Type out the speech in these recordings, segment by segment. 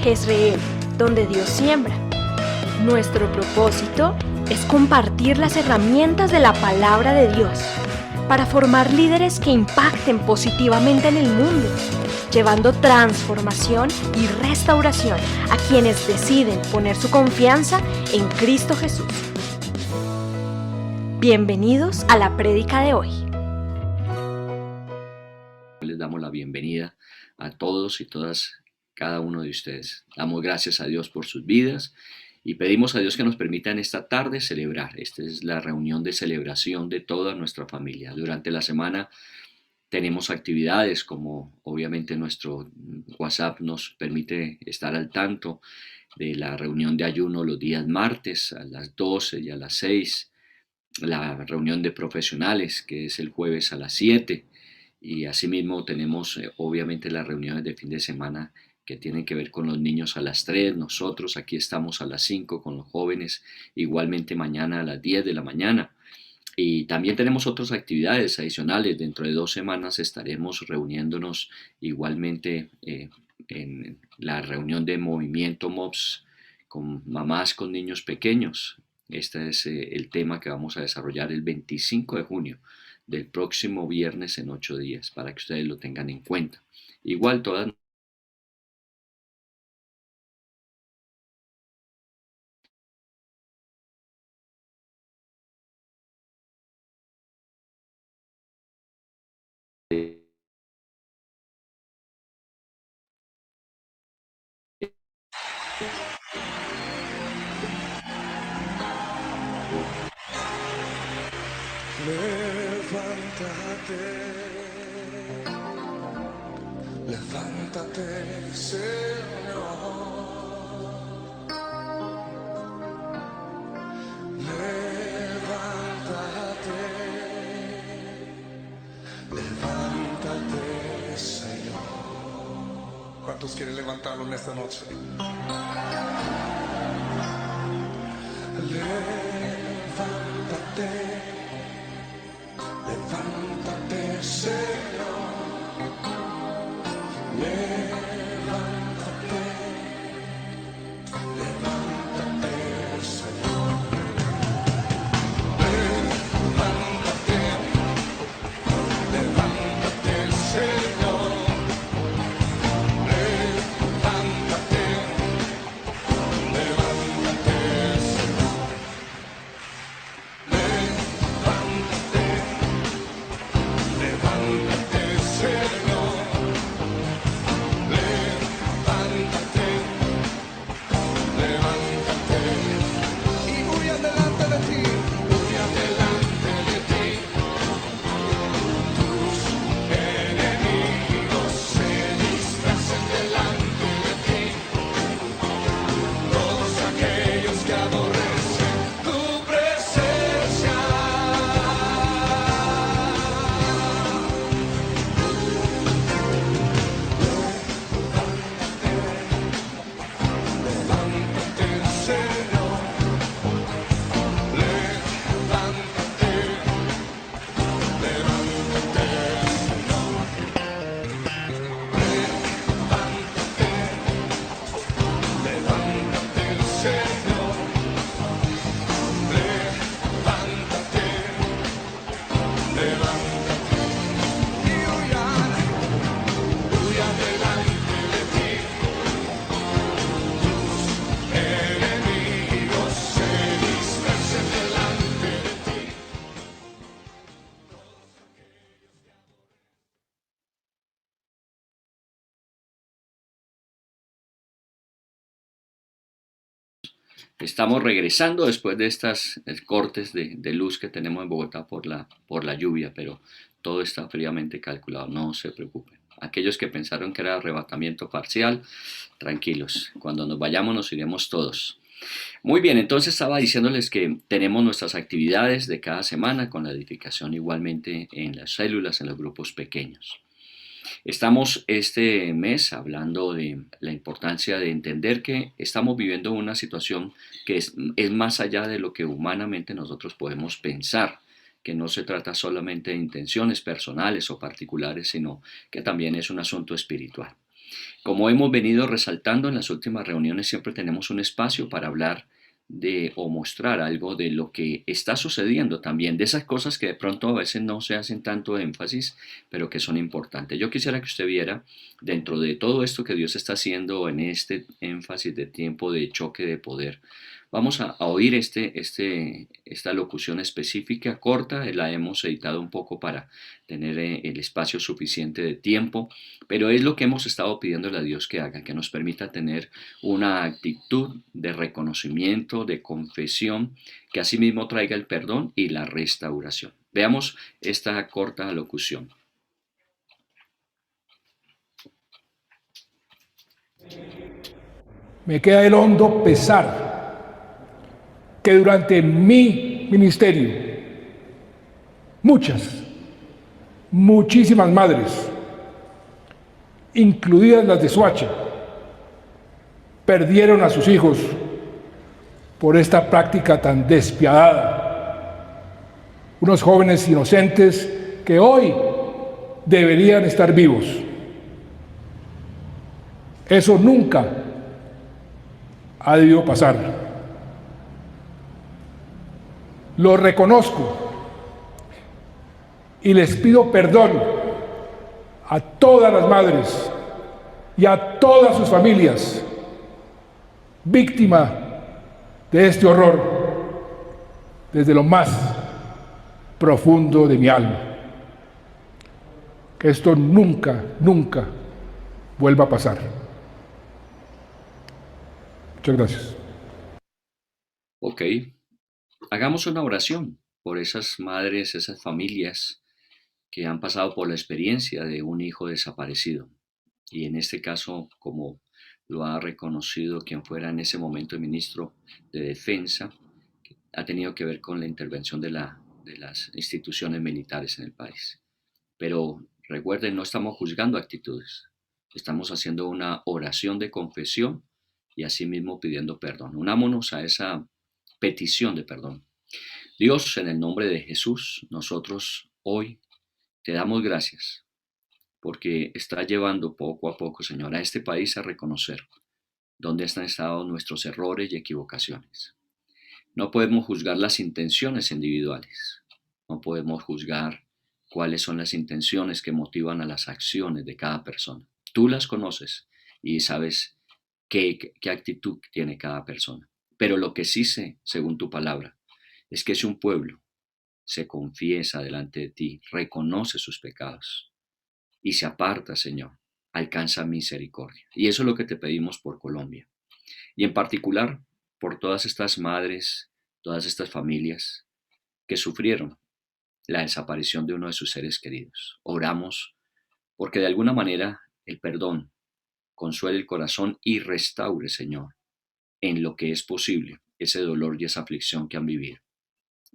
Jezreel, donde Dios siembra. Nuestro propósito es compartir las herramientas de la palabra de Dios para formar líderes que impacten positivamente en el mundo, llevando transformación y restauración a quienes deciden poner su confianza en Cristo Jesús. Bienvenidos a la prédica de hoy. Les damos la bienvenida a todos y todas, cada uno de ustedes. Damos gracias a Dios por sus vidas y pedimos a Dios que nos permita en esta tarde celebrar. Esta es la reunión de celebración de toda nuestra familia. Durante la semana tenemos actividades como obviamente nuestro WhatsApp nos permite estar al tanto de la reunión de ayuno los días martes a las 12 y a las 6, la reunión de profesionales que es el jueves a las 7 y asimismo tenemos obviamente las reuniones de fin de semana que tienen que ver con los niños a las 3, nosotros aquí estamos a las 5 con los jóvenes, igualmente mañana a las 10 de la mañana. Y también tenemos otras actividades adicionales. Dentro de 2 semanas estaremos reuniéndonos igualmente en la reunión de Movimiento MOPS con mamás con niños pequeños. Este es el tema que vamos a desarrollar el 25 de junio del próximo viernes en 8 días para que ustedes lo tengan en cuenta. Igual todas Levántate, levántate, Señor. Levántate, levántate, Señor. ¿Cuántos quieren levantarlo en esta noche? Levántate. Levántate, Señor, levántate, levántate, Señor, levántate, levántate, Señor, levántate, levántate, Señor, levántate. Levántate, Señor, levántate, levántate, y voy adelante de ti, voy adelante de ti. Tus enemigos se dispersen delante de ti, todos aquellos que aborrecen tu presencia. Levántate, Señor, levántate, levántate, Señor, levántate, levántate, Señor, levántate, levántate, y voy adelante de ti. Enemigos se dispersen delante de ti. Estamos regresando después de estas cortes de luz que tenemos en Bogotá por la lluvia, pero todo está fríamente calculado, no se preocupen. Aquellos que pensaron que era arrebatamiento parcial, tranquilos, cuando nos vayamos nos iremos todos. Muy bien, entonces estaba diciéndoles que tenemos nuestras actividades de cada semana con la edificación igualmente en las células, en los grupos pequeños. Estamos este mes hablando de la importancia de entender que estamos viviendo una situación que es más allá de lo que humanamente nosotros podemos pensar, que no se trata solamente de intenciones personales o particulares, sino que también es un asunto espiritual. Como hemos venido resaltando en las últimas reuniones, siempre tenemos un espacio para hablar de o mostrar algo de lo que está sucediendo también, de esas cosas que de pronto a veces no se hacen tanto énfasis, pero que son importantes. Yo quisiera que usted viera dentro de todo esto que Dios está haciendo en este énfasis de tiempo de choque de poder. Vamos a oír esta locución específica, corta, la hemos editado un poco para tener el espacio suficiente de tiempo, pero es lo que hemos estado pidiéndole a Dios que haga, que nos permita tener una actitud de reconocimiento, de confesión, que asimismo traiga el perdón y la restauración. Veamos esta corta locución. Me queda el hondo pesar que durante mi ministerio muchísimas madres, incluidas las de Soacha, perdieron a sus hijos por esta práctica tan despiadada. Unos jóvenes inocentes que hoy deberían estar vivos. Eso nunca ha debido pasar. Lo reconozco y les pido perdón a todas las madres y a todas sus familias víctimas de este horror desde lo más profundo de mi alma. Que esto nunca vuelva a pasar. Muchas gracias. Ok, hagamos una oración por esas madres, esas familias que han pasado por la experiencia de un hijo desaparecido. Y en este caso, como lo ha reconocido quien fuera en ese momento el ministro de Defensa, ha tenido que ver con la intervención de las instituciones militares en el país. Pero recuerden, no estamos juzgando actitudes, estamos haciendo una oración de confesión y asimismo pidiendo perdón. Unámonos a esa petición de perdón. Dios, en el nombre de Jesús, nosotros hoy te damos gracias porque está llevando poco a poco, Señor, a este país a reconocer dónde han estado nuestros errores y equivocaciones. No podemos juzgar las intenciones individuales, no podemos juzgar cuáles son las intenciones que motivan a las acciones de cada persona. Tú las conoces y sabes qué actitud tiene cada persona. Pero lo que sí sé, según tu palabra, es que si un pueblo se confiesa delante de ti, reconoce sus pecados y se aparta, Señor, alcanza misericordia. Y eso es lo que te pedimos por Colombia. Y en particular por todas estas madres, todas estas familias que sufrieron la desaparición de uno de sus seres queridos. Oramos porque de alguna manera el perdón consuele el corazón y restaure, Señor, en lo que es posible ese dolor y esa aflicción que han vivido.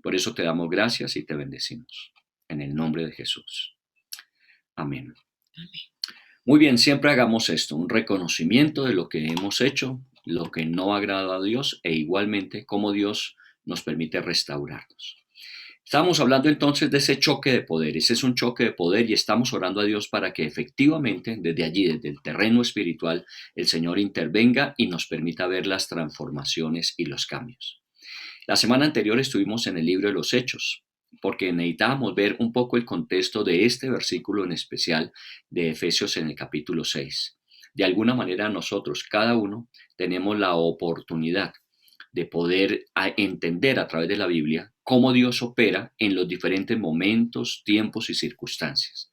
Por eso te damos gracias y te bendecimos. En el nombre de Jesús. Amén. Muy bien, siempre hagamos esto, un reconocimiento de lo que hemos hecho, lo que no agrada a Dios e igualmente cómo Dios nos permite restaurarnos. Estamos hablando entonces de ese choque de poder. Ese es un choque de poder y estamos orando a Dios para que efectivamente desde allí, desde el terreno espiritual, el Señor intervenga y nos permita ver las transformaciones y los cambios. La semana anterior estuvimos en el libro de los Hechos, porque necesitábamos ver un poco el contexto de este versículo en especial de Efesios en el capítulo 6. De alguna manera nosotros, cada uno, tenemos la oportunidad de poder entender a través de la Biblia cómo Dios opera en los diferentes momentos, tiempos y circunstancias.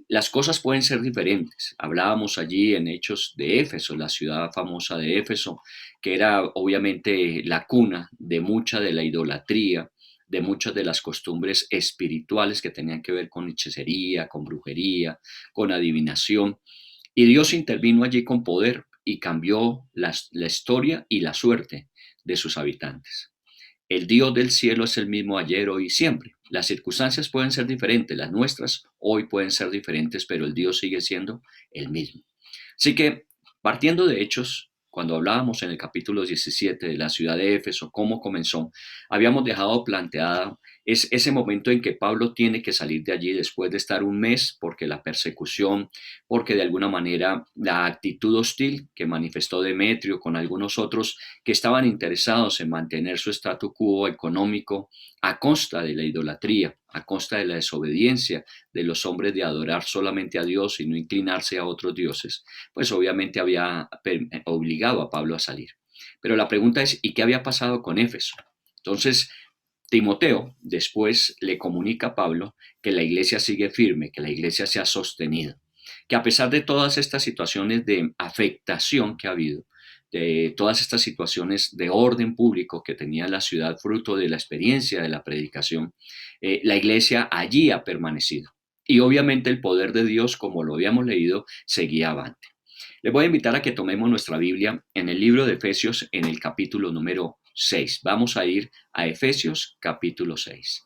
Las cosas pueden ser diferentes. Hablábamos allí en Hechos de Éfeso, la ciudad famosa de Éfeso, que era obviamente la cuna de mucha de la idolatría, de muchas de las costumbres espirituales que tenían que ver con hechicería, con brujería, con adivinación. Y Dios intervino allí con poder y cambió la historia y la suerte de sus habitantes. El Dios del cielo es el mismo ayer, hoy y siempre. Las circunstancias pueden ser diferentes, las nuestras hoy pueden ser diferentes, pero el Dios sigue siendo el mismo. Así que, partiendo de Hechos, cuando hablábamos en el capítulo 17 de la ciudad de Éfeso, cómo comenzó, habíamos dejado planteada ese momento en que Pablo tiene que salir de allí después de estar un mes, porque la persecución, porque de alguna manera la actitud hostil que manifestó Demetrio con algunos otros que estaban interesados en mantener su statu quo económico a costa de la idolatría, a costa de la desobediencia de los hombres de adorar solamente a Dios y no inclinarse a otros dioses, pues obviamente había obligado a Pablo a salir. Pero la pregunta es, ¿y qué había pasado con Éfeso? Entonces, Timoteo después le comunica a Pablo que la iglesia sigue firme, que la iglesia se ha sostenido, que a pesar de todas estas situaciones de afectación que ha habido, de todas estas situaciones de orden público que tenía la ciudad fruto de la experiencia de la predicación, la iglesia allí ha permanecido. Y obviamente el poder de Dios, como lo habíamos leído, seguía avante. Les voy a invitar a que tomemos nuestra Biblia en el libro de Efesios en el capítulo número 6. Vamos a ir a Efesios capítulo 6.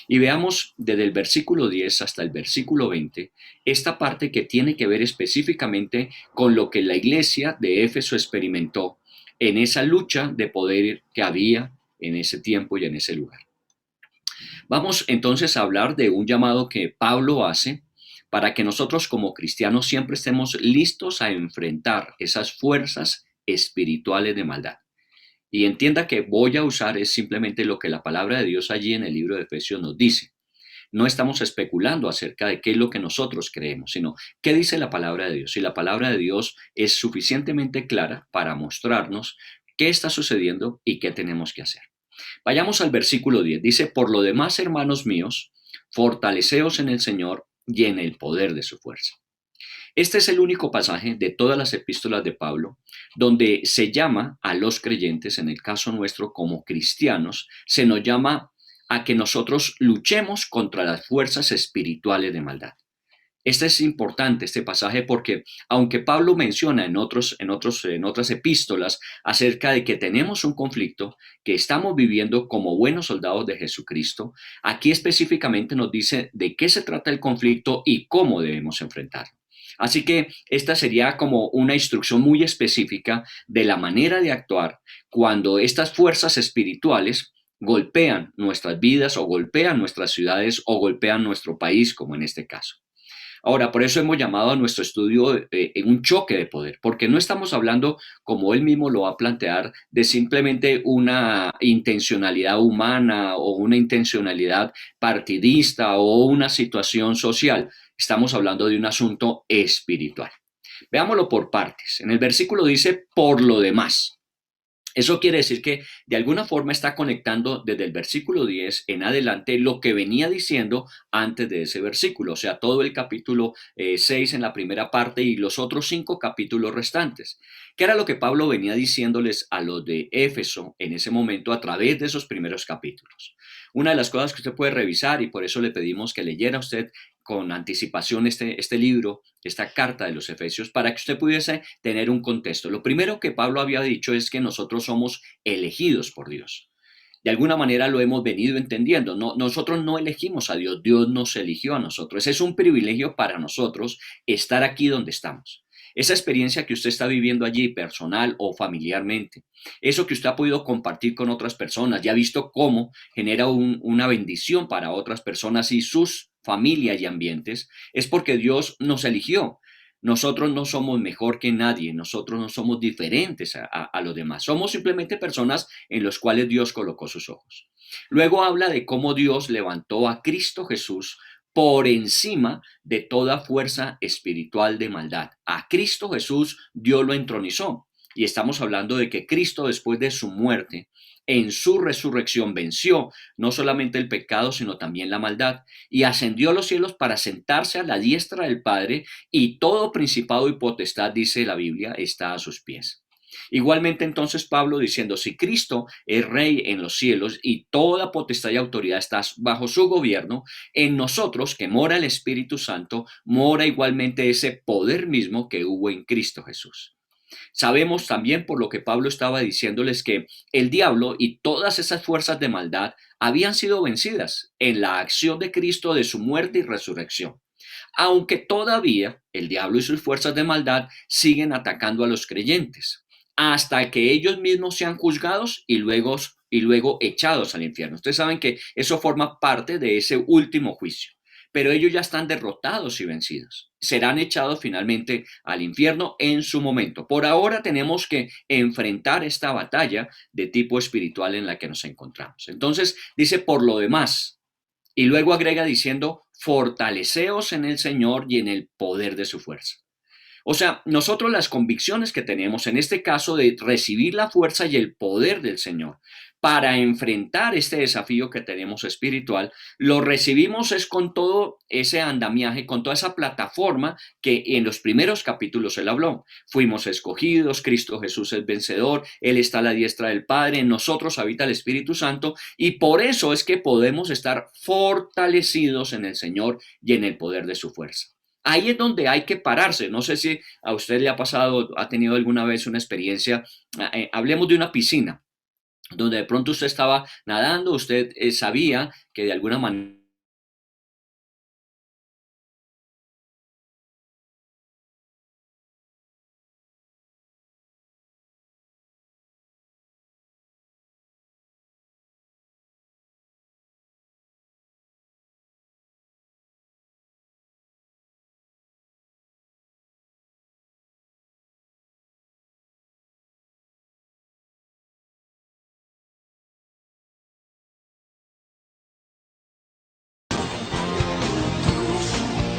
Y veamos desde el versículo 10 hasta el versículo 20 esta parte que tiene que ver específicamente con lo que la iglesia de Éfeso experimentó en esa lucha de poder que había en ese tiempo y en ese lugar. Vamos entonces a hablar de un llamado que Pablo hace para que nosotros como cristianos siempre estemos listos a enfrentar esas fuerzas espirituales de maldad. Y entienda que voy a usar es simplemente lo que la palabra de Dios allí en el libro de Efesios nos dice. No estamos especulando acerca de qué es lo que nosotros creemos, sino qué dice la palabra de Dios. Y la palabra de Dios es suficientemente clara para mostrarnos qué está sucediendo y qué tenemos que hacer. Vayamos al versículo 10. Dice, por lo demás, hermanos míos, fortaleceos en el Señor y en el poder de su fuerza. Este es el único pasaje de todas las epístolas de Pablo donde se llama a los creyentes, en el caso nuestro como cristianos, se nos llama a que nosotros luchemos contra las fuerzas espirituales de maldad. Este es importante, este pasaje, porque aunque Pablo menciona en otras epístolas acerca de que tenemos un conflicto que estamos viviendo como buenos soldados de Jesucristo, aquí específicamente nos dice de qué se trata el conflicto y cómo debemos enfrentarlo. Así que esta sería como una instrucción muy específica de la manera de actuar cuando estas fuerzas espirituales golpean nuestras vidas o golpean nuestras ciudades o golpean nuestro país, como en este caso. Ahora, por eso hemos llamado a nuestro estudio en un choque de poder, porque no estamos hablando, como él mismo lo va a plantear, de simplemente una intencionalidad humana o una intencionalidad partidista o una situación social. Estamos hablando de un asunto espiritual. Veámoslo por partes. En el versículo dice, por lo demás. Eso quiere decir que de alguna forma está conectando desde el versículo 10 en adelante lo que venía diciendo antes de ese versículo, o sea, todo el capítulo 6 en la primera parte y los otros 5 capítulos restantes. ¿Qué era lo que Pablo venía diciéndoles a los de Éfeso en ese momento a través de esos primeros capítulos? Una de las cosas que usted puede revisar, y por eso le pedimos que leyera usted con anticipación este libro, esta carta de los Efesios, para que usted pudiese tener un contexto. Lo primero que Pablo había dicho es que nosotros somos elegidos por Dios. De alguna manera lo hemos venido entendiendo. No, nosotros no elegimos a Dios, Dios nos eligió a nosotros. Es un privilegio para nosotros estar aquí donde estamos. Esa experiencia que usted está viviendo allí, personal o familiarmente, eso que usted ha podido compartir con otras personas, ya ha visto cómo genera una bendición para otras personas y sus familias y ambientes, es porque Dios nos eligió. Nosotros no somos mejor que nadie, nosotros no somos diferentes a los demás, somos simplemente personas en las cuales Dios colocó sus ojos. Luego habla de cómo Dios levantó a Cristo Jesús por encima de toda fuerza espiritual de maldad. A Cristo Jesús Dios lo entronizó. Y estamos hablando de que Cristo, después de su muerte, en su resurrección venció no solamente el pecado, sino también la maldad, y ascendió a los cielos para sentarse a la diestra del Padre, y todo principado y potestad, dice la Biblia, está a sus pies. Igualmente entonces Pablo diciendo, si Cristo es rey en los cielos y toda potestad y autoridad está bajo su gobierno, en nosotros que mora el Espíritu Santo, mora igualmente ese poder mismo que hubo en Cristo Jesús. Sabemos también por lo que Pablo estaba diciéndoles que el diablo y todas esas fuerzas de maldad habían sido vencidas en la acción de Cristo de su muerte y resurrección. Aunque todavía el diablo y sus fuerzas de maldad siguen atacando a los creyentes. hasta que ellos mismos sean juzgados y luego echados al infierno. Ustedes saben que eso forma parte de ese último juicio, pero ellos ya están derrotados y vencidos. Serán echados finalmente al infierno en su momento. Por ahora tenemos que enfrentar esta batalla de tipo espiritual en la que nos encontramos. Entonces dice, por lo demás, y luego agrega diciendo, fortaleceos en el Señor y en el poder de su fuerza. O sea, nosotros las convicciones que tenemos en este caso de recibir la fuerza y el poder del Señor para enfrentar este desafío que tenemos espiritual, lo recibimos es con todo ese andamiaje, con toda esa plataforma que en los primeros capítulos él habló. Fuimos escogidos, Cristo Jesús es vencedor, Él está a la diestra del Padre, en nosotros habita el Espíritu Santo y por eso es que podemos estar fortalecidos en el Señor y en el poder de su fuerza. Ahí es donde hay que pararse. No sé si a usted le ha pasado, ha tenido alguna vez una experiencia, hablemos de una piscina, donde de pronto usted estaba nadando, usted sabía que de alguna manera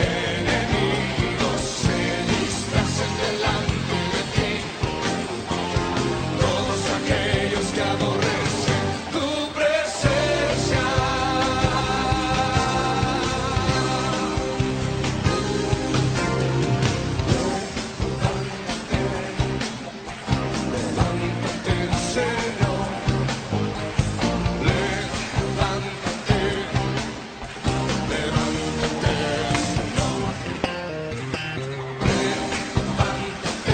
Enemigos se disfracen delante de ti, todos aquellos que aborrecen tu presencia. Levántate, Señor, levántate, levántate, Señor,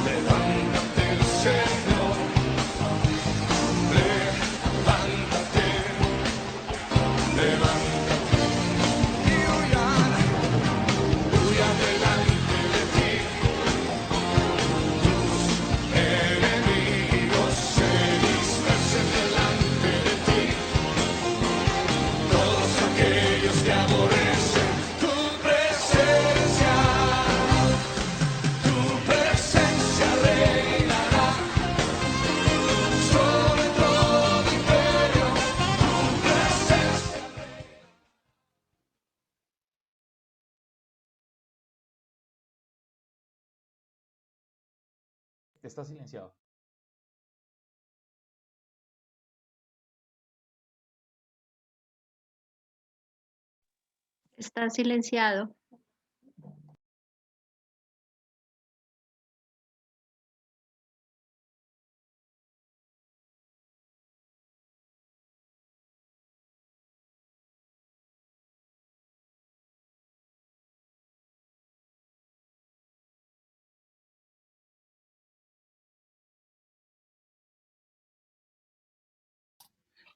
levántate, Señor, levántate, levántate, y huya delante de ti. Tus enemigos se dispersen delante de ti, todos aquellos que aborrecen tu presencia. Tu presencia reinará sobre todo imperio. Tu presencia. Está silenciado. Está silenciado.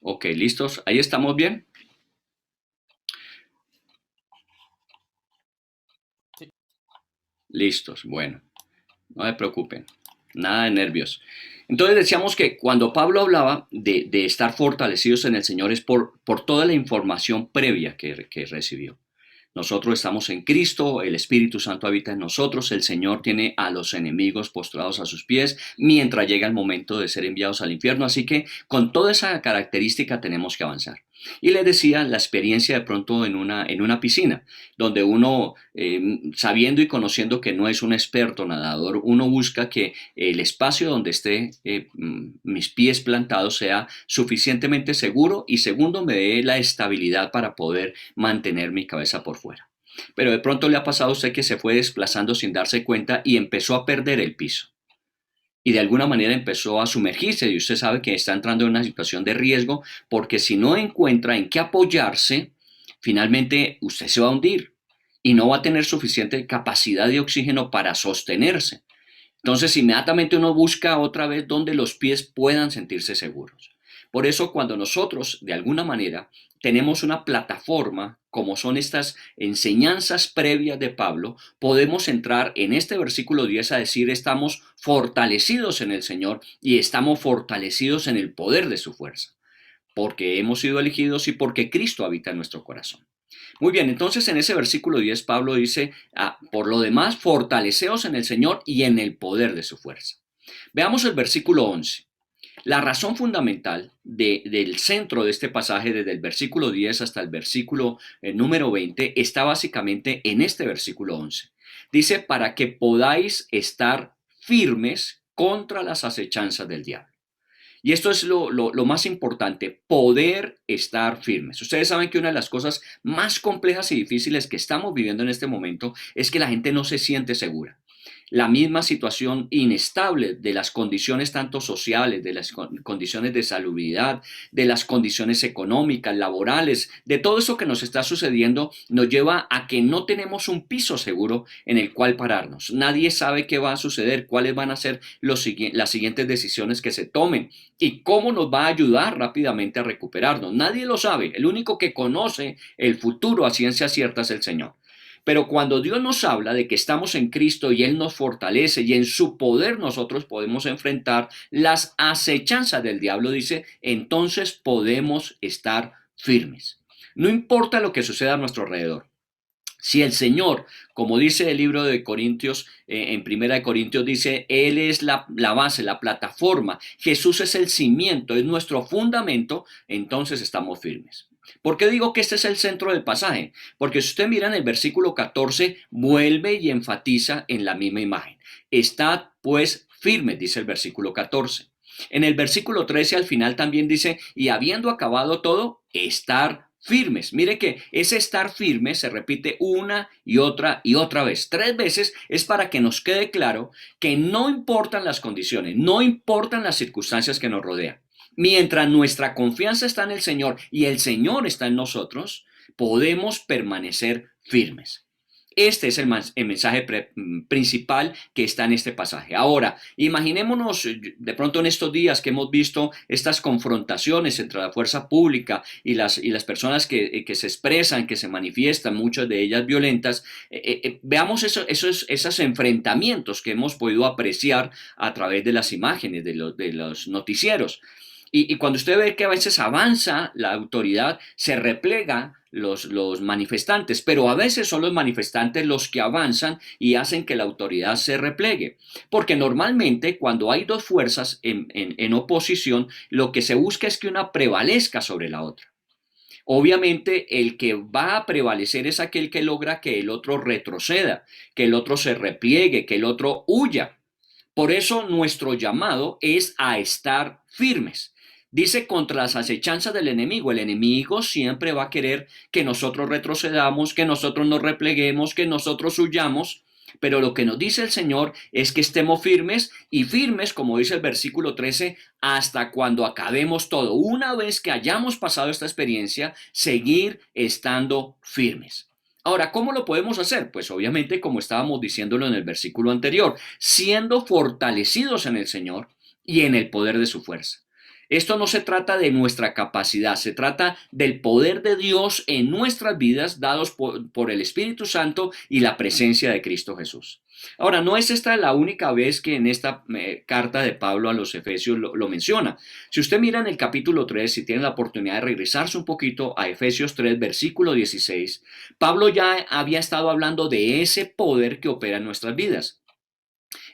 Ok, ¿listos? ¿Ahí estamos bien? Sí. Listos, bueno, no se preocupen, nada de nervios. Entonces decíamos que cuando Pablo hablaba de estar fortalecidos en el Señor es por toda la información previa que recibió. Nosotros estamos en Cristo, el Espíritu Santo habita en nosotros, el Señor tiene a los enemigos postrados a sus pies mientras llega el momento de ser enviados al infierno, así que con toda esa característica tenemos que avanzar. Y les decía la experiencia de pronto en una piscina, donde uno, sabiendo y conociendo que no es un experto nadador, uno busca que el espacio donde esté mis pies plantados sea suficientemente seguro y segundo me dé la estabilidad para poder mantener mi cabeza por fuera. Pero de pronto le ha pasado a usted que se fue desplazando sin darse cuenta y empezó a perder el piso. Y de alguna manera empezó a sumergirse y usted sabe que está entrando en una situación de riesgo porque si no encuentra en qué apoyarse, finalmente usted se va a hundir y no va a tener suficiente capacidad de oxígeno para sostenerse. Entonces inmediatamente uno busca otra vez donde los pies puedan sentirse seguros. Por eso cuando nosotros de alguna manera tenemos una plataforma, como son estas enseñanzas previas de Pablo, podemos entrar en este versículo 10 a decir estamos fortalecidos en el Señor y estamos fortalecidos en el poder de su fuerza, porque hemos sido elegidos y porque Cristo habita en nuestro corazón. Muy bien, entonces en ese versículo 10 Pablo dice, por lo demás, fortaleceos en el Señor y en el poder de su fuerza. Veamos el versículo 11. La razón fundamental del centro de este pasaje, desde el versículo 10 hasta el versículo número 20, está básicamente en este versículo 11. Dice, para que podáis estar firmes contra las acechanzas del diablo. Y esto es lo más importante, poder estar firmes. Ustedes saben que una de las cosas más complejas y difíciles que estamos viviendo en este momento es que la gente no se siente segura. La misma situación inestable de las condiciones tanto sociales, de las condiciones de salubridad, de las condiciones económicas, laborales, de todo eso que nos está sucediendo, nos lleva a que no tenemos un piso seguro en el cual pararnos. Nadie sabe qué va a suceder, cuáles van a ser las siguientes decisiones que se tomen y cómo nos va a ayudar rápidamente a recuperarnos. Nadie lo sabe. El único que conoce el futuro a ciencia cierta es el Señor. Pero cuando Dios nos habla de que estamos en Cristo y Él nos fortalece y en su poder nosotros podemos enfrentar las acechanzas del diablo, dice, entonces podemos estar firmes. No importa lo que suceda a nuestro alrededor. Si el Señor, como dice el libro de Corintios, en Primera de Corintios dice, Él es la base, la plataforma, Jesús es el cimiento, es nuestro fundamento, entonces estamos firmes. ¿Por qué digo que este es el centro del pasaje? Porque si usted mira en el versículo 14, vuelve y enfatiza en la misma imagen. Estad pues firmes, dice el versículo 14. En el versículo 13 al final también dice, y habiendo acabado todo, estar firmes. Mire que ese estar firme se repite una y otra vez. 3 veces es para que nos quede claro que no importan las condiciones, no importan las circunstancias que nos rodean. Mientras nuestra confianza está en el Señor y el Señor está en nosotros, podemos permanecer firmes. Este es el mensaje principal que está en este pasaje. Ahora, imaginémonos de pronto en estos días que hemos visto estas confrontaciones entre la fuerza pública y las personas que se expresan, que se manifiestan, muchas de ellas violentas. Veamos esos enfrentamientos que hemos podido apreciar a través de las imágenes, de los noticieros. Y cuando usted ve que a veces avanza la autoridad, se replega los manifestantes, pero a veces son los manifestantes los que avanzan y hacen que la autoridad se replegue. Porque normalmente cuando hay dos fuerzas en oposición, lo que se busca es que una prevalezca sobre la otra. Obviamente el que va a prevalecer es aquel que logra que el otro retroceda, que el otro se repliegue, que el otro huya. Por eso nuestro llamado es a estar firmes. Dice contra las acechanzas del enemigo. El enemigo siempre va a querer que nosotros retrocedamos, que nosotros nos repleguemos, que nosotros huyamos. Pero lo que nos dice el Señor es que estemos firmes y firmes, como dice el versículo 13, hasta cuando acabemos todo. Una vez que hayamos pasado esta experiencia, seguir estando firmes. Ahora, ¿cómo lo podemos hacer? Pues obviamente, como estábamos diciéndolo en el versículo anterior, siendo fortalecidos en el Señor y en el poder de su fuerza. Esto no se trata de nuestra capacidad, se trata del poder de Dios en nuestras vidas dados por el Espíritu Santo y la presencia de Cristo Jesús. Ahora, no es esta la única vez que en esta carta de Pablo a los Efesios lo menciona. Si usted mira en el capítulo 3, si tiene la oportunidad de regresarse un poquito a Efesios 3, versículo 16, Pablo ya había estado hablando de ese poder que opera en nuestras vidas.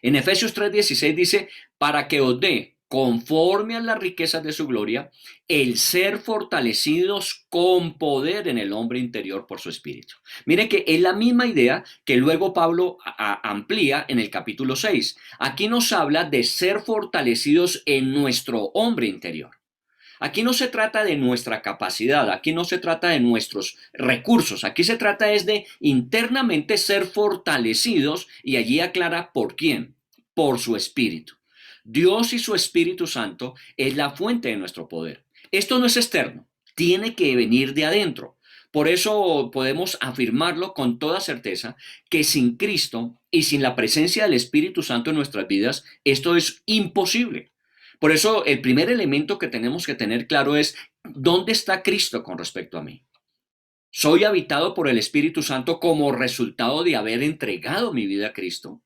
En Efesios 3:16 dice, para que os dé, conforme a las riquezas de su gloria, el ser fortalecidos con poder en el hombre interior por su espíritu. Mire que es la misma idea que luego Pablo amplía en el capítulo 6. Aquí nos habla de ser fortalecidos en nuestro hombre interior. Aquí no se trata de nuestra capacidad, aquí no se trata de nuestros recursos, aquí se trata es de internamente ser fortalecidos y allí aclara por quién, por su espíritu. Dios y su Espíritu Santo es la fuente de nuestro poder. Esto no es externo, tiene que venir de adentro. Por eso podemos afirmarlo con toda certeza que sin Cristo y sin la presencia del Espíritu Santo en nuestras vidas, esto es imposible. Por eso el primer elemento que tenemos que tener claro es ¿dónde está Cristo con respecto a mí? ¿Soy habitado por el Espíritu Santo como resultado de haber entregado mi vida a Cristo?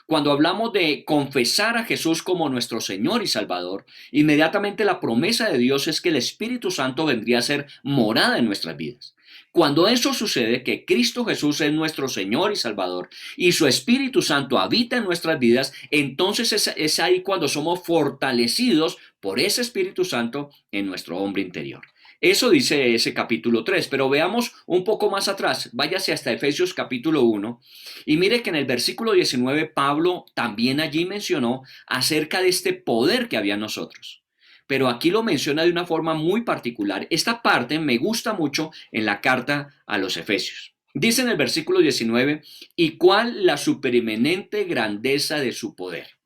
Cuando hablamos de confesar a Jesús como nuestro Señor y Salvador, inmediatamente la promesa de Dios es que el Espíritu Santo vendría a ser morada en nuestras vidas. Cuando eso sucede, que Cristo Jesús es nuestro Señor y Salvador y su Espíritu Santo habita en nuestras vidas, entonces es ahí cuando somos fortalecidos por ese Espíritu Santo en nuestro hombre interior. Eso dice ese capítulo 3, pero veamos un poco más atrás, váyase hasta Efesios capítulo 1 y mire que en el versículo 19 Pablo también allí mencionó acerca de este poder que había en nosotros. Pero aquí lo menciona de una forma muy particular. Esta parte me gusta mucho en la carta a los Efesios. Dice en el versículo 19, ¿y cuál la supereminente grandeza de su poder?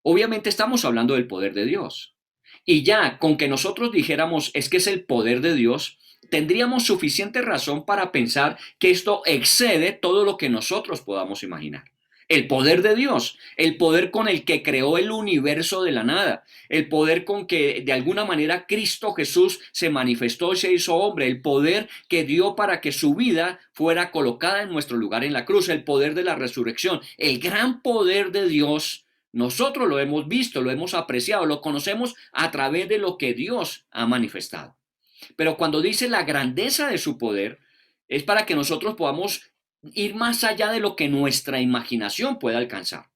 Obviamente estamos hablando del poder de Dios. Y ya con que nosotros dijéramos es que es el poder de Dios, tendríamos suficiente razón para pensar que esto excede todo lo que nosotros podamos imaginar. El poder de Dios, el poder con el que creó el universo de la nada, el poder con que de alguna manera Cristo Jesús se manifestó y se hizo hombre, el poder que dio para que su vida fuera colocada en nuestro lugar en la cruz, el poder de la resurrección, el gran poder de Dios. Nosotros lo hemos visto, lo hemos apreciado, lo conocemos a través de lo que Dios ha manifestado. Pero cuando dice la grandeza de su poder, es para que nosotros podamos ir más allá de lo que nuestra imaginación puede alcanzar.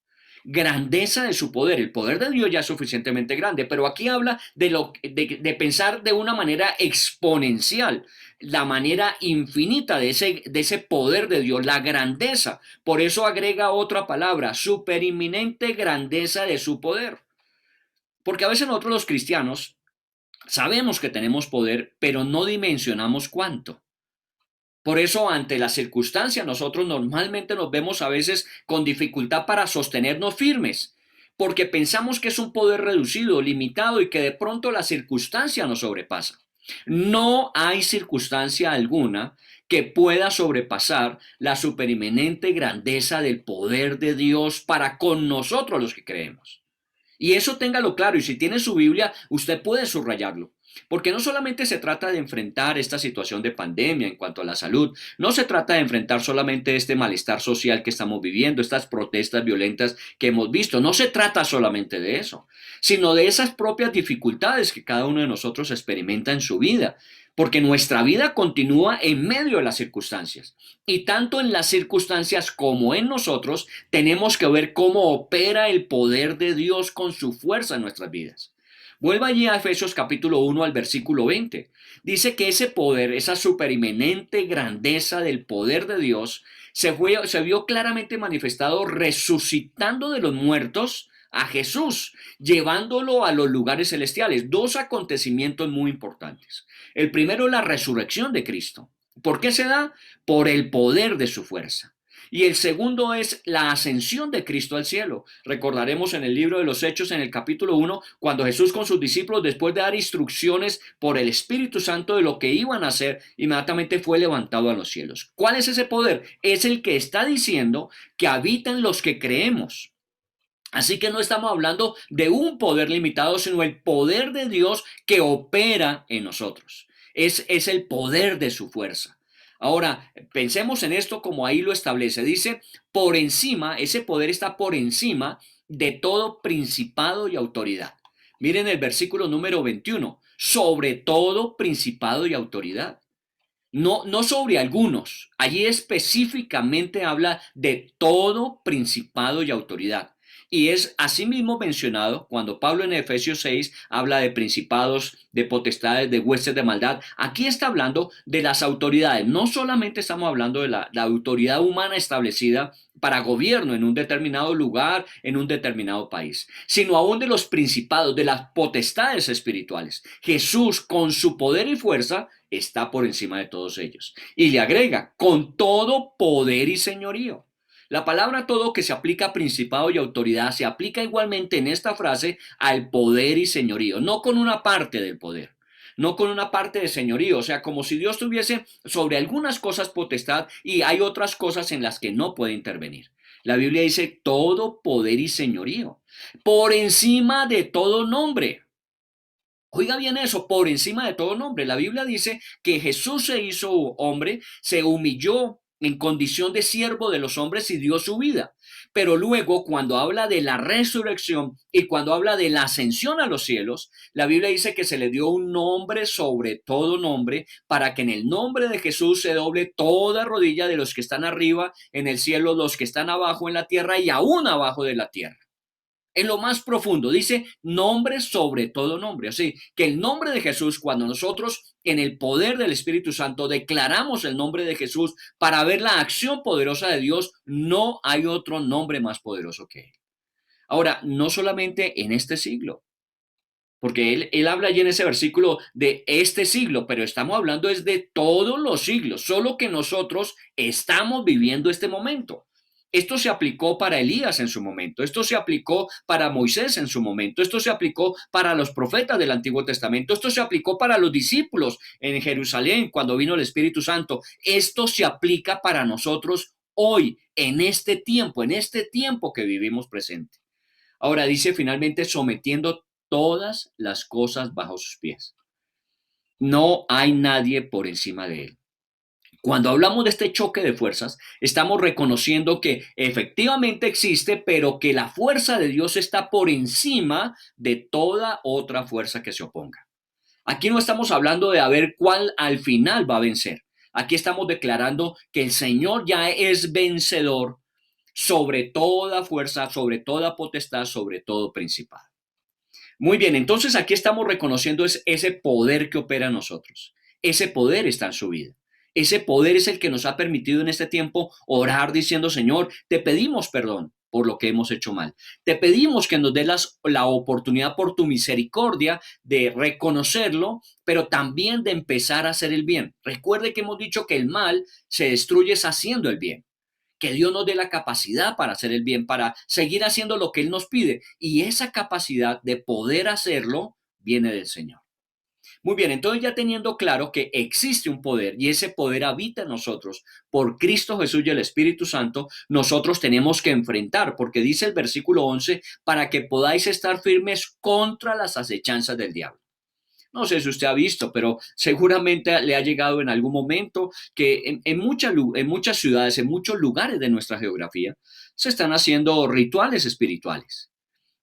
Grandeza de su poder. El poder de Dios ya es suficientemente grande, pero aquí habla de pensar de una manera exponencial, la manera infinita de ese poder de Dios, la grandeza. Por eso agrega otra palabra, superinminente grandeza de su poder. Porque a veces nosotros los cristianos sabemos que tenemos poder, pero no dimensionamos cuánto. Por eso, ante la circunstancia, nosotros normalmente nos vemos a veces con dificultad para sostenernos firmes, porque pensamos que es un poder reducido, limitado y que de pronto la circunstancia nos sobrepasa. No hay circunstancia alguna que pueda sobrepasar la supereminente grandeza del poder de Dios para con nosotros los que creemos. Y eso téngalo claro, y si tiene su Biblia, usted puede subrayarlo. Porque no solamente se trata de enfrentar esta situación de pandemia en cuanto a la salud, no se trata de enfrentar solamente este malestar social que estamos viviendo, estas protestas violentas que hemos visto, no se trata solamente de eso, sino de esas propias dificultades que cada uno de nosotros experimenta en su vida, porque nuestra vida continúa en medio de las circunstancias. Y tanto en las circunstancias como en nosotros tenemos que ver cómo opera el poder de Dios con su fuerza en nuestras vidas. Vuelva allí a Efesios capítulo 1 al versículo 20. Dice que ese poder, esa supereminente grandeza del poder de Dios, se vio claramente manifestado resucitando de los muertos a Jesús, llevándolo a los lugares celestiales. Dos acontecimientos muy importantes. El primero, la resurrección de Cristo. ¿Por qué se da? Por el poder de su fuerza. Y el segundo es la ascensión de Cristo al cielo. Recordaremos en el libro de los Hechos, en el capítulo 1, cuando Jesús con sus discípulos, después de dar instrucciones por el Espíritu Santo de lo que iban a hacer, inmediatamente fue levantado a los cielos. ¿Cuál es ese poder? Es el que está diciendo que habitan los que creemos. Así que no estamos hablando de un poder limitado, sino el poder de Dios que opera en nosotros. Es el poder de su fuerza. Ahora, pensemos en esto como ahí lo establece. Dice, por encima, ese poder está por encima de todo principado y autoridad. Miren el versículo número 21. Sobre todo principado y autoridad. No sobre algunos. Allí específicamente habla de todo principado y autoridad. Y es asimismo mencionado cuando Pablo en Efesios 6 habla de principados, de potestades, de huestes de maldad. Aquí está hablando de las autoridades. No solamente estamos hablando de la autoridad humana establecida para gobierno en un determinado lugar, en un determinado país, sino aún de los principados, de las potestades espirituales. Jesús, con su poder y fuerza, está por encima de todos ellos. Y le agrega, con todo poder y señorío. La palabra todo que se aplica a principado y autoridad se aplica igualmente en esta frase al poder y señorío, no con una parte del poder, no con una parte de señorío, o sea, como si Dios tuviese sobre algunas cosas potestad y hay otras cosas en las que no puede intervenir. La Biblia dice todo poder y señorío, por encima de todo nombre. Oiga bien eso, por encima de todo nombre. La Biblia dice que Jesús se hizo hombre, se humilló en condición de siervo de los hombres y dio su vida. Pero luego, cuando habla de la resurrección y cuando habla de la ascensión a los cielos, la Biblia dice que se le dio un nombre sobre todo nombre, para que en el nombre de Jesús se doble toda rodilla de los que están arriba en el cielo, los que están abajo en la tierra y aún abajo de la tierra. En lo más profundo, dice nombre sobre todo nombre. Así que el nombre de Jesús, cuando nosotros en el poder del Espíritu Santo declaramos el nombre de Jesús para ver la acción poderosa de Dios, no hay otro nombre más poderoso que él. Ahora, no solamente en este siglo, porque él habla allí en ese versículo de este siglo, pero estamos hablando es de todos los siglos, solo que nosotros estamos viviendo este momento. Esto se aplicó para Elías en su momento, esto se aplicó para Moisés en su momento, esto se aplicó para los profetas del Antiguo Testamento, esto se aplicó para los discípulos en Jerusalén cuando vino el Espíritu Santo. Esto se aplica para nosotros hoy, en este tiempo que vivimos presente. Ahora dice finalmente sometiendo todas las cosas bajo sus pies. No hay nadie por encima de él. Cuando hablamos de este choque de fuerzas, estamos reconociendo que efectivamente existe, pero que la fuerza de Dios está por encima de toda otra fuerza que se oponga. Aquí no estamos hablando de a ver cuál al final va a vencer. Aquí estamos declarando que el Señor ya es vencedor sobre toda fuerza, sobre toda potestad, sobre todo principado. Muy bien, entonces aquí estamos reconociendo ese poder que opera en nosotros. Ese poder está en su vida. Ese poder es el que nos ha permitido en este tiempo orar diciendo, Señor, te pedimos perdón por lo que hemos hecho mal. Te pedimos que nos des la oportunidad por tu misericordia de reconocerlo, pero también de empezar a hacer el bien. Recuerde que hemos dicho que el mal se destruye haciendo el bien. Que Dios nos dé la capacidad para hacer el bien, para seguir haciendo lo que Él nos pide. Y esa capacidad de poder hacerlo viene del Señor. Muy bien, entonces ya teniendo claro que existe un poder y ese poder habita en nosotros por Cristo Jesús y el Espíritu Santo, nosotros tenemos que enfrentar, porque dice el versículo 11, para que podáis estar firmes contra las acechanzas del diablo. No sé si usted ha visto, pero seguramente le ha llegado en algún momento que en muchas ciudades, en muchos lugares de nuestra geografía, se están haciendo rituales espirituales.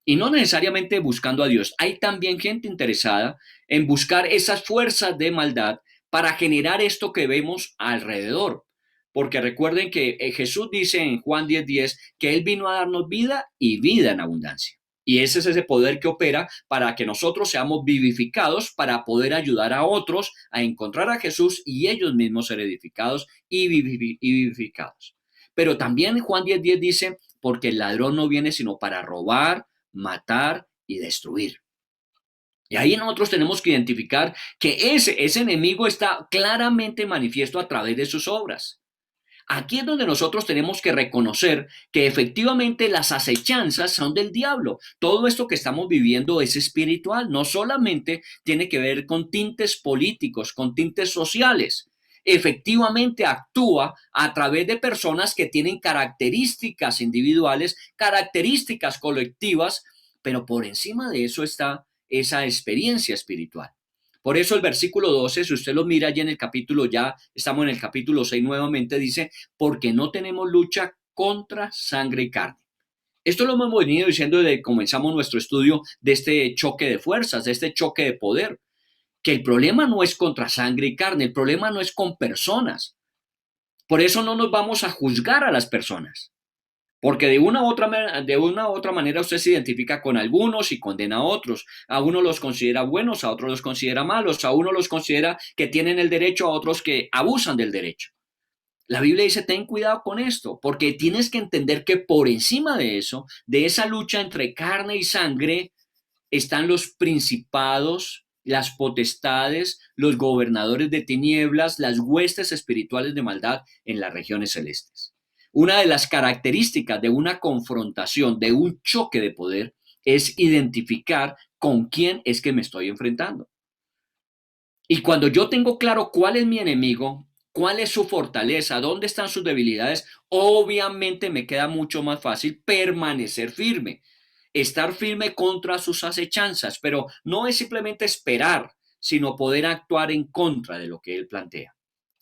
Y no necesariamente buscando a Dios. Hay también gente interesada en buscar esas fuerzas de maldad para generar esto que vemos alrededor. Porque recuerden que Jesús dice en Juan 10:10 que Él vino a darnos vida y vida en abundancia. Y ese es ese poder que opera para que nosotros seamos vivificados para poder ayudar a otros a encontrar a Jesús y ellos mismos ser edificados y vivificados. Pero también Juan 10:10 dice, porque el ladrón no viene sino para robar, matar y destruir. Y ahí nosotros tenemos que identificar que ese enemigo está claramente manifiesto a través de sus obras. Aquí es donde nosotros tenemos que reconocer que efectivamente las acechanzas son del diablo. Todo esto que estamos viviendo es espiritual, no solamente tiene que ver con tintes políticos, con tintes sociales. Efectivamente actúa a través de personas que tienen características individuales, características colectivas, pero por encima de eso está esa experiencia espiritual. Por eso el versículo 12, si usted lo mira ya en el capítulo, ya estamos en el capítulo 6 nuevamente, dice, porque no tenemos lucha contra sangre y carne. Esto lo hemos venido diciendo desde que comenzamos nuestro estudio de este choque de fuerzas, de este choque de poder, que el problema no es contra sangre y carne, el problema no es con personas. Por eso no nos vamos a juzgar a las personas. Porque de una u otra manera usted se identifica con algunos y condena a otros. A uno los considera buenos, a otros los considera malos, a uno los considera que tienen el derecho, a otros que abusan del derecho. La Biblia dice, ten cuidado con esto, porque tienes que entender que por encima de eso, de esa lucha entre carne y sangre, están los principados, las potestades, los gobernadores de tinieblas, las huestes espirituales de maldad en las regiones celestes. Una de las características de una confrontación, de un choque de poder, es identificar con quién es que me estoy enfrentando. Y cuando yo tengo claro cuál es mi enemigo, ¿Cuál es su fortaleza? ¿Dónde están sus debilidades? Obviamente me queda mucho más fácil permanecer firme, estar firme contra sus acechanzas, pero no es simplemente esperar, sino poder actuar en contra de lo que él plantea.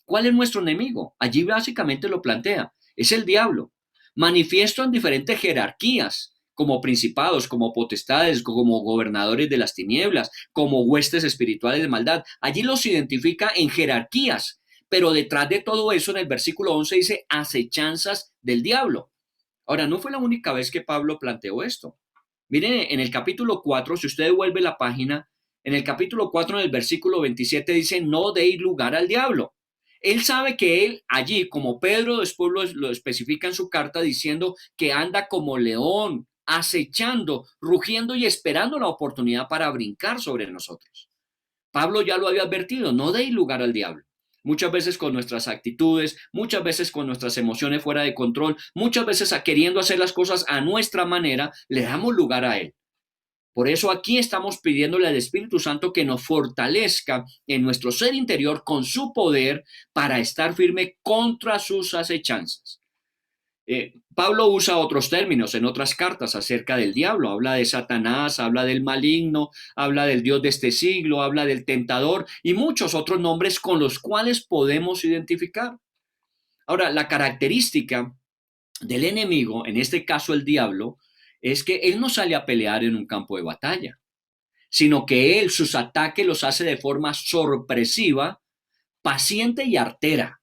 ¿Cuál es nuestro enemigo? Allí básicamente lo plantea. Es el diablo. Manifiesto en diferentes jerarquías, como principados, como potestades, como gobernadores de las tinieblas, como huestes espirituales de maldad. Allí los identifica en jerarquías, pero detrás de todo eso en el versículo 11 dice acechanzas del diablo. Ahora, no fue la única vez que Pablo planteó esto. Miren, en el capítulo 4, si usted vuelve la página, en el capítulo 4, en el versículo 27 dice, no deis lugar al diablo. Él sabe que él allí, como Pedro después lo especifica en su carta, diciendo que anda como león, acechando, rugiendo y esperando la oportunidad para brincar sobre nosotros. Pablo ya lo había advertido, no deis lugar al diablo. Muchas veces con nuestras actitudes, muchas veces con nuestras emociones fuera de control, muchas veces queriendo hacer las cosas a nuestra manera, le damos lugar a él. Por eso aquí estamos pidiéndole al Espíritu Santo que nos fortalezca en nuestro ser interior con su poder para estar firme contra sus acechanzas. Pablo usa otros términos en otras cartas acerca del diablo. Habla de Satanás, habla del maligno, habla del Dios de este siglo, habla del tentador y muchos otros nombres con los cuales podemos identificar. Ahora, la característica del enemigo, en este caso el diablo, es que él no sale a pelear en un campo de batalla, sino que él sus ataques los hace de forma sorpresiva, paciente y artera.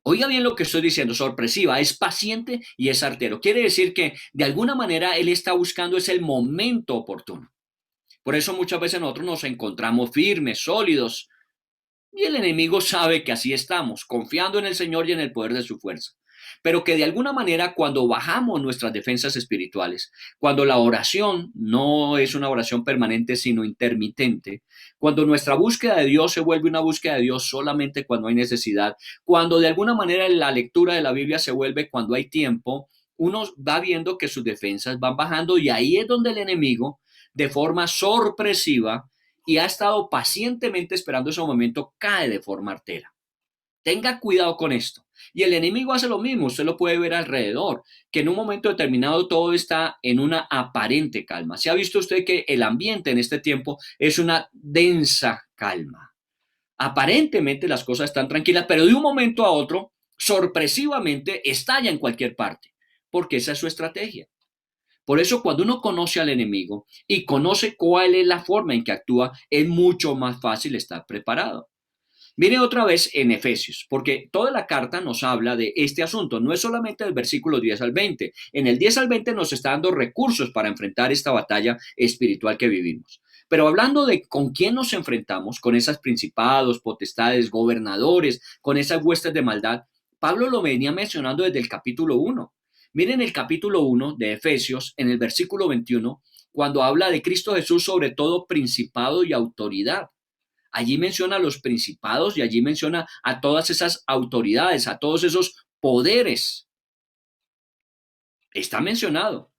Oiga bien lo que estoy diciendo, sorpresiva, es paciente y es artero. Quiere decir que de alguna manera él está buscando es el momento oportuno. Por eso muchas veces nosotros nos encontramos firmes, sólidos, y el enemigo sabe que así estamos, confiando en el Señor y en el poder de su fuerza. Pero que de alguna manera cuando bajamos nuestras defensas espirituales, cuando la oración no es una oración permanente sino intermitente, cuando nuestra búsqueda de Dios se vuelve una búsqueda de Dios solamente cuando hay necesidad, cuando de alguna manera la lectura de la Biblia se vuelve cuando hay tiempo, uno va viendo que sus defensas van bajando y ahí es donde el enemigo, de forma sorpresiva y ha estado pacientemente esperando ese momento, cae de forma artera. Tenga cuidado con esto. Y el enemigo hace lo mismo, usted lo puede ver alrededor, que en un momento determinado todo está en una aparente calma. ¿Se ha visto usted que el ambiente en este tiempo es una densa calma? Aparentemente las cosas están tranquilas, pero de un momento a otro, sorpresivamente, estalla en cualquier parte, porque esa es su estrategia. Por eso cuando uno conoce al enemigo y conoce cuál es la forma en que actúa, es mucho más fácil estar preparado. Mire otra vez en Efesios, porque toda la carta nos habla de este asunto, no es solamente del versículo 10 al 20. En el 10 al 20 nos está dando recursos para enfrentar esta batalla espiritual que vivimos. Pero hablando de con quién nos enfrentamos, con esos principados, potestades, gobernadores, con esas huestes de maldad, Pablo lo venía mencionando desde el capítulo 1. Miren el capítulo 1 de Efesios, en el versículo 21, cuando habla de Cristo Jesús sobre todo principado y autoridad. Allí menciona a los principados y allí menciona a todas esas autoridades, a todos esos poderes. Está mencionado.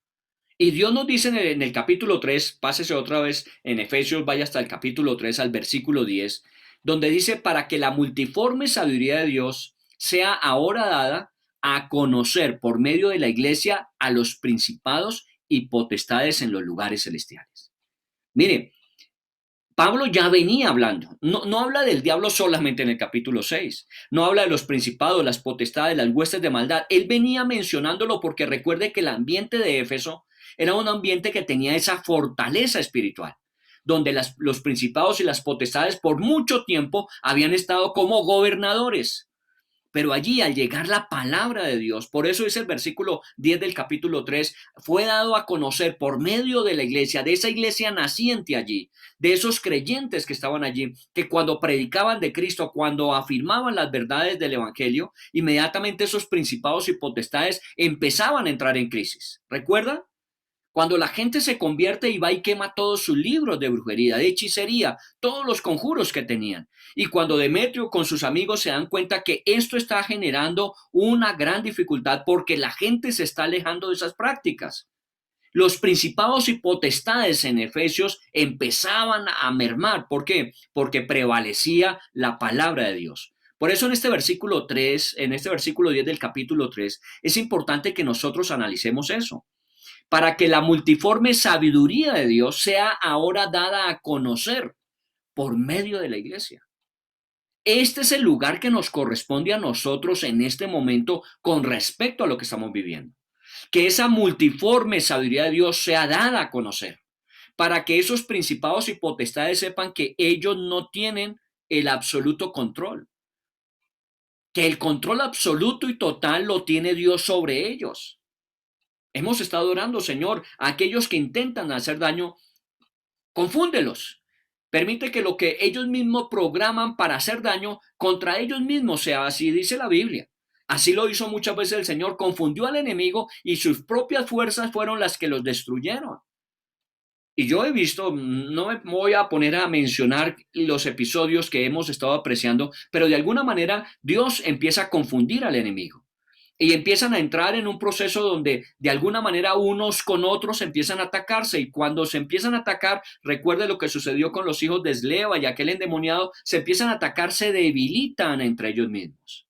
Y Dios nos dice en el capítulo 3, pásese otra vez en Efesios, vaya hasta el capítulo 3 al versículo 10, donde dice, para que la multiforme sabiduría de Dios sea ahora dada a conocer por medio de la iglesia a los principados y potestades en los lugares celestiales. Mire, Pablo ya venía hablando, no habla del diablo solamente en el capítulo 6, no habla de los principados, las potestades, las huestes de maldad, él venía mencionándolo porque recuerde que el ambiente de Éfeso era un ambiente que tenía esa fortaleza espiritual, donde los principados y las potestades por mucho tiempo habían estado como gobernadores. Pero allí, al llegar la palabra de Dios, por eso es el versículo 10 del capítulo 3, fue dado a conocer por medio de la iglesia, de esa iglesia naciente allí, de esos creyentes que estaban allí, que cuando predicaban de Cristo, cuando afirmaban las verdades del evangelio, inmediatamente esos principados y potestades empezaban a entrar en crisis. ¿Recuerda? Cuando la gente se convierte y va y quema todos sus libros de brujería, de hechicería, todos los conjuros que tenían. Y cuando Demetrio con sus amigos se dan cuenta que esto está generando una gran dificultad porque la gente se está alejando de esas prácticas. Los principados y potestades en Efesios empezaban a mermar. ¿Por qué? Porque prevalecía la palabra de Dios. Por eso en este versículo 3, en este versículo 10 del capítulo 3, es importante que nosotros analicemos eso, para que la multiforme sabiduría de Dios sea ahora dada a conocer por medio de la iglesia. Este es el lugar que nos corresponde a nosotros en este momento con respecto a lo que estamos viviendo. Que esa multiforme sabiduría de Dios sea dada a conocer, para que esos principados y potestades sepan que ellos no tienen el absoluto control, que el control absoluto y total lo tiene Dios sobre ellos. Hemos estado orando, Señor, a aquellos que intentan hacer daño, confúndelos. Permite que lo que ellos mismos programan para hacer daño contra ellos mismos sea así, dice la Biblia. Así lo hizo muchas veces el Señor, confundió al enemigo y sus propias fuerzas fueron las que los destruyeron. Y yo he visto, no me voy a poner a mencionar los episodios que hemos estado apreciando, pero de alguna manera Dios empieza a confundir al enemigo. Y empiezan a entrar en un proceso donde de alguna manera unos con otros empiezan a atacarse. Y cuando se empiezan a atacar, recuerde lo que sucedió con los hijos de Esleva y aquel endemoniado, se empiezan a atacar, se debilitan entre ellos mismos.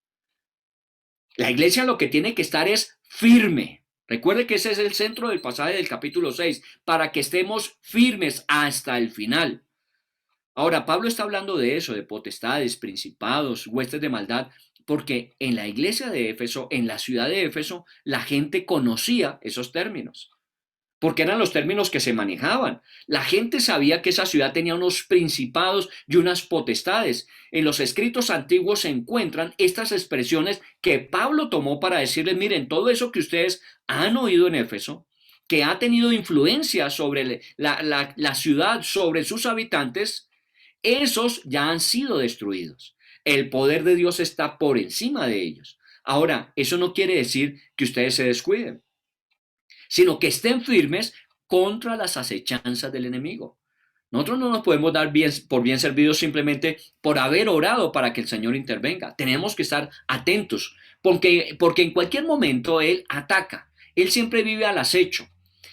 La iglesia lo que tiene que estar es firme. Recuerde que ese es el centro del pasaje del capítulo 6, para que estemos firmes hasta el final. Ahora, Pablo está hablando de eso, de potestades, principados, huestes de maldad, porque en la iglesia de Éfeso, en la ciudad de Éfeso, la gente conocía esos términos, porque eran los términos que se manejaban. La gente sabía que esa ciudad tenía unos principados y unas potestades. En los escritos antiguos se encuentran estas expresiones que Pablo tomó para decirles, miren, todo eso que ustedes han oído en Éfeso, que ha tenido influencia sobre la ciudad, sobre sus habitantes, esos ya han sido destruidos. El poder de Dios está por encima de ellos. Ahora, eso no quiere decir que ustedes se descuiden, sino que estén firmes contra las acechanzas del enemigo. Nosotros no nos podemos dar por bien servidos simplemente por haber orado para que el Señor intervenga. Tenemos que estar atentos, porque en cualquier momento Él ataca. Él siempre vive al acecho.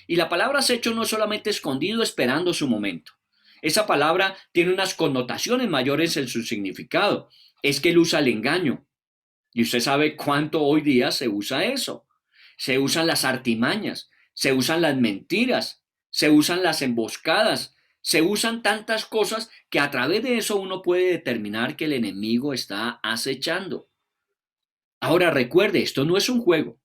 Y la palabra acecho no es solamente escondido esperando su momento. Esa palabra tiene unas connotaciones mayores en su significado. Es que Él usa el engaño. Y usted sabe cuánto hoy día se usa eso. Se usan las artimañas, se usan las mentiras, se usan las emboscadas, se usan tantas cosas que a través de eso uno puede determinar que el enemigo está acechando. Ahora recuerde, esto no es un juego.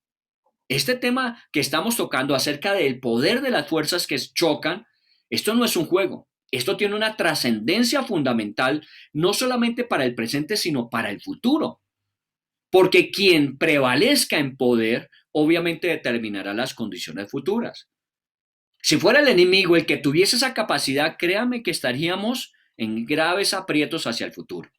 Este tema que estamos tocando acerca del poder de las fuerzas que chocan, esto no es un juego. Esto tiene una trascendencia fundamental, no solamente para el presente, sino para el futuro. Porque quien prevalezca en poder, obviamente determinará las condiciones futuras. Si fuera el enemigo el que tuviese esa capacidad, créame que estaríamos en graves aprietos hacia el futuro.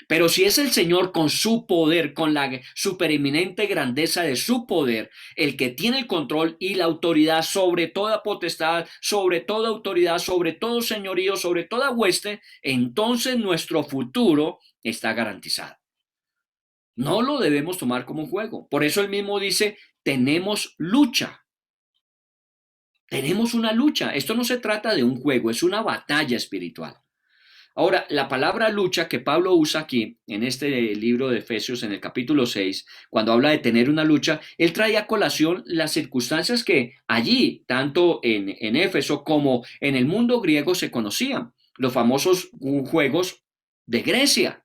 Pero si es el Señor con su poder, con la supereminente grandeza de su poder, el que tiene el control y la autoridad sobre toda potestad, sobre toda autoridad, sobre todo señorío, sobre toda hueste, entonces nuestro futuro está garantizado. No lo debemos tomar como un juego. Por eso él mismo dice, tenemos lucha. Tenemos una lucha. Esto no se trata de un juego, es una batalla espiritual. Ahora, la palabra lucha que Pablo usa aquí, en este libro de Efesios, en el capítulo 6, cuando habla de tener una lucha, él trae a colación las circunstancias que allí, tanto en Éfeso como en el mundo griego, se conocían. Los famosos juegos de Grecia.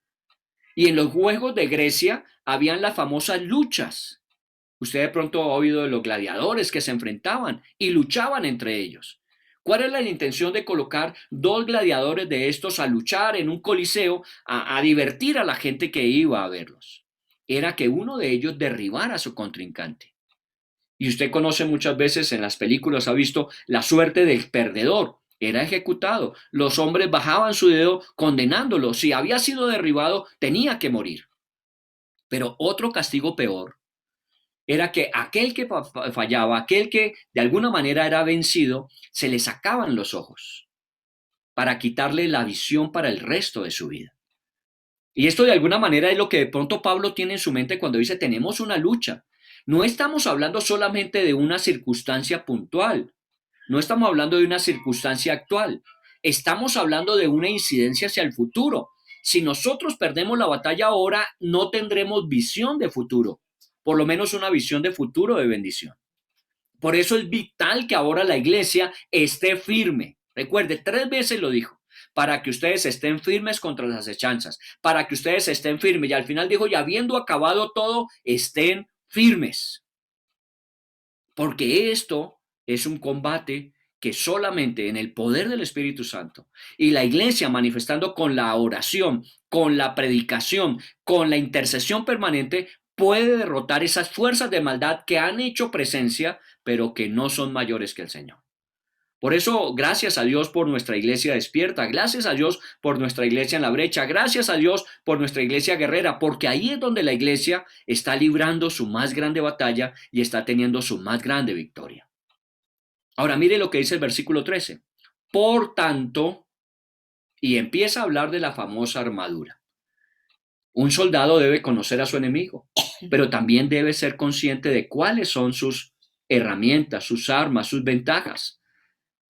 Y en los juegos de Grecia habían las famosas luchas. Usted de pronto ha oído de los gladiadores que se enfrentaban y luchaban entre ellos. ¿Cuál es la intención de colocar dos gladiadores de estos a luchar en un coliseo, a divertir a la gente que iba a verlos? Era que uno de ellos derribara a su contrincante. Y usted conoce muchas veces en las películas, ha visto la suerte del perdedor. Era ejecutado. Los hombres bajaban su dedo condenándolo. Si había sido derribado, tenía que morir. Pero otro castigo peor era que aquel que fallaba, aquel que de alguna manera era vencido, se le sacaban los ojos para quitarle la visión para el resto de su vida. Y esto de alguna manera es lo que de pronto Pablo tiene en su mente cuando dice tenemos una lucha. No estamos hablando solamente de una circunstancia puntual. No estamos hablando de una circunstancia actual, estamos hablando de una incidencia hacia el futuro, Si nosotros perdemos la batalla ahora, no tendremos visión de futuro, por lo menos una visión de futuro de bendición. Por eso es vital que ahora la iglesia esté firme. Recuerde, 3 veces lo dijo, para que ustedes estén firmes contra las acechanzas, para que ustedes estén firmes. Y al final dijo, y habiendo acabado todo, estén firmes. Porque esto es un combate que solamente en el poder del Espíritu Santo y la iglesia manifestando con la oración, con la predicación, con la intercesión permanente, puede derrotar esas fuerzas de maldad que han hecho presencia, pero que no son mayores que el Señor. Por eso, gracias a Dios por nuestra iglesia despierta, gracias a Dios por nuestra iglesia en la brecha, gracias a Dios por nuestra iglesia guerrera, porque ahí es donde la iglesia está librando su más grande batalla y está teniendo su más grande victoria. Ahora mire lo que dice el versículo 13. Por tanto, y empieza a hablar de la famosa armadura. Un soldado debe conocer a su enemigo, pero también debe ser consciente de cuáles son sus herramientas, sus armas, sus ventajas.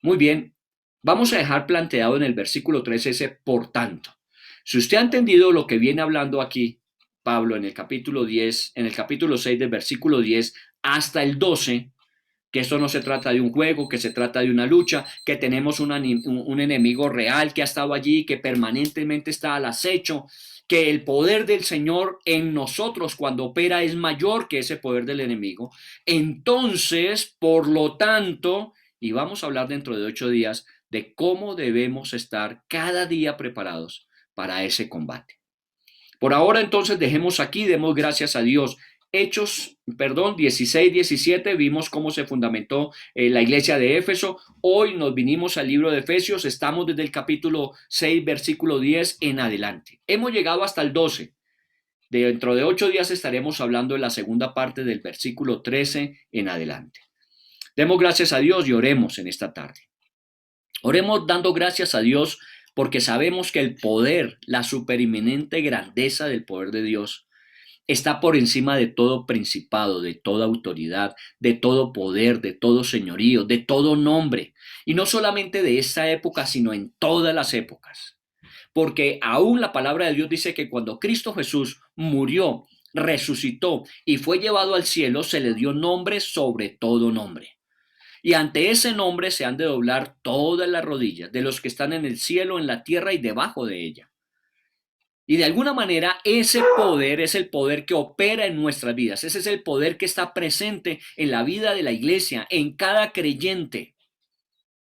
Muy bien, vamos a dejar planteado en el versículo 13 ese por tanto. Si usted ha entendido lo que viene hablando aquí Pablo en el capítulo 10, en el capítulo 6 del versículo 10 hasta el 12, que esto no se trata de un juego, que se trata de una lucha, que tenemos un enemigo real que ha estado allí, que permanentemente está al acecho, que el poder del Señor en nosotros cuando opera es mayor que ese poder del enemigo. Entonces, por lo tanto, y vamos a hablar dentro de 8 días de cómo debemos estar cada día preparados para ese combate. Por ahora entonces dejemos aquí, demos gracias a Dios. Hechos, 16, 17, vimos cómo se fundamentó la iglesia de Éfeso. Hoy nos vinimos al libro de Efesios, estamos desde el capítulo 6, versículo 10 en adelante. Hemos llegado hasta el 12. Dentro de 8 días estaremos hablando de la segunda parte del versículo 13 en adelante. Demos gracias a Dios y oremos en esta tarde. Oremos dando gracias a Dios porque sabemos que el poder, la superinminente grandeza del poder de Dios está por encima de todo principado, de toda autoridad, de todo poder, de todo señorío, de todo nombre. Y no solamente de esta época, sino en todas las épocas. Porque aún la palabra de Dios dice que cuando Cristo Jesús murió, resucitó y fue llevado al cielo, se le dio nombre sobre todo nombre. Y ante ese nombre se han de doblar todas las rodillas de los que están en el cielo, en la tierra y debajo de ella. Y de alguna manera ese poder es el poder que opera en nuestras vidas. Ese es el poder que está presente en la vida de la iglesia, en cada creyente.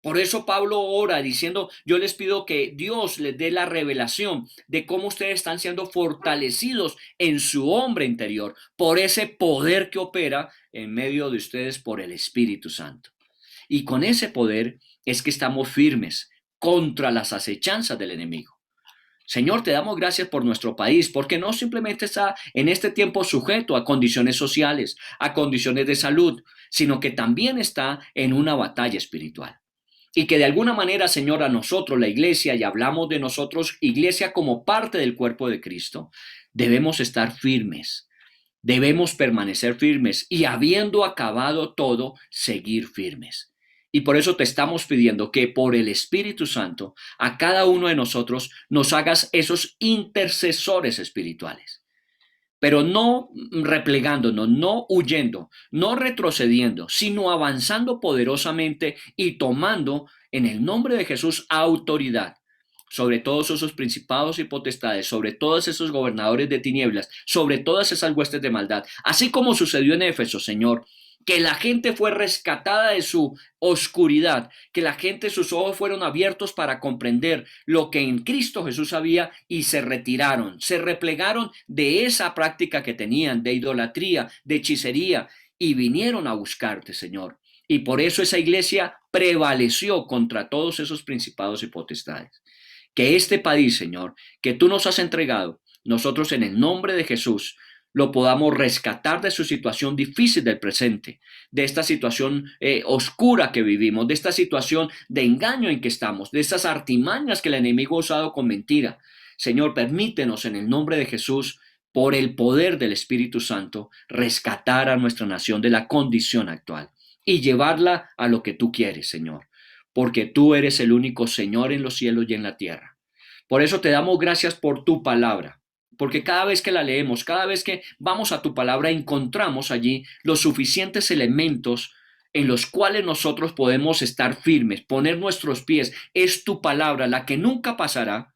Por eso Pablo ora diciendo, yo les pido que Dios les dé la revelación de cómo ustedes están siendo fortalecidos en su hombre interior por ese poder que opera en medio de ustedes por el Espíritu Santo. Y con ese poder es que estamos firmes contra las acechanzas del enemigo. Señor, te damos gracias por nuestro país, porque no simplemente está en este tiempo sujeto a condiciones sociales, a condiciones de salud, sino que también está en una batalla espiritual. Y que de alguna manera, Señor, a nosotros, la iglesia, y hablamos de nosotros, iglesia como parte del cuerpo de Cristo, debemos estar firmes, debemos permanecer firmes y habiendo acabado todo, seguir firmes. Y por eso te estamos pidiendo que por el Espíritu Santo a cada uno de nosotros nos hagas esos intercesores espirituales. Pero no replegándonos, no huyendo, no retrocediendo, sino avanzando poderosamente y tomando en el nombre de Jesús autoridad sobre todos esos principados y potestades, sobre todos esos gobernadores de tinieblas, sobre todas esas huestes de maldad. Así como sucedió en Éfeso, Señor, que la gente fue rescatada de su oscuridad, que la gente, sus ojos fueron abiertos para comprender lo que en Cristo Jesús había y se retiraron, se replegaron de esa práctica que tenían, de idolatría, de hechicería, y vinieron a buscarte, Señor. Y por eso esa iglesia prevaleció contra todos esos principados y potestades. Que este país, Señor, que tú nos has entregado, nosotros en el nombre de Jesús, lo podamos rescatar de su situación difícil del presente, de esta situación oscura que vivimos, de esta situación de engaño en que estamos, de estas artimañas que el enemigo ha usado con mentira. Señor, permítenos en el nombre de Jesús, por el poder del Espíritu Santo, rescatar a nuestra nación de la condición actual y llevarla a lo que tú quieres, Señor, porque tú eres el único Señor en los cielos y en la tierra. Por eso te damos gracias por tu palabra, porque cada vez que la leemos, cada vez que vamos a tu palabra, encontramos allí los suficientes elementos en los cuales nosotros podemos estar firmes, poner nuestros pies. Es tu palabra la que nunca pasará,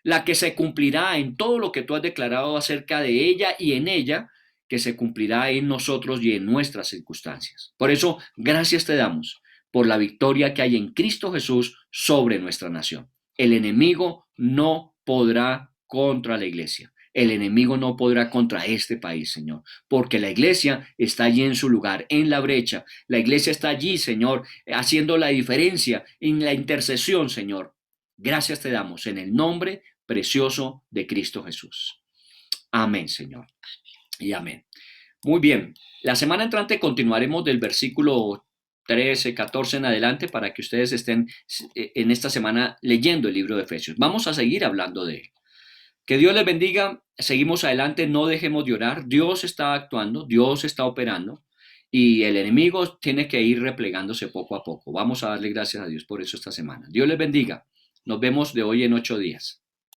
la que se cumplirá en todo lo que tú has declarado acerca de ella y en ella, que se cumplirá en nosotros y en nuestras circunstancias. Por eso, gracias te damos por la victoria que hay en Cristo Jesús sobre nuestra nación. El enemigo no podrá contra la iglesia. El enemigo no podrá contra este país, Señor, porque la iglesia está allí en su lugar, en la brecha. La iglesia está allí, Señor, haciendo la diferencia en la intercesión, Señor. Gracias te damos en el nombre precioso de Cristo Jesús. Amén, Señor. Y amén. Muy bien. La semana entrante continuaremos del versículo 13, 14 en adelante para que ustedes estén en esta semana leyendo el libro de Efesios. Vamos a seguir hablando de él. Que Dios les bendiga. Seguimos adelante. No dejemos de orar. Dios está actuando. Dios está operando. Y el enemigo tiene que ir replegándose poco a poco. Vamos a darle gracias a Dios por eso esta semana. Dios les bendiga. Nos vemos de hoy en 8 días.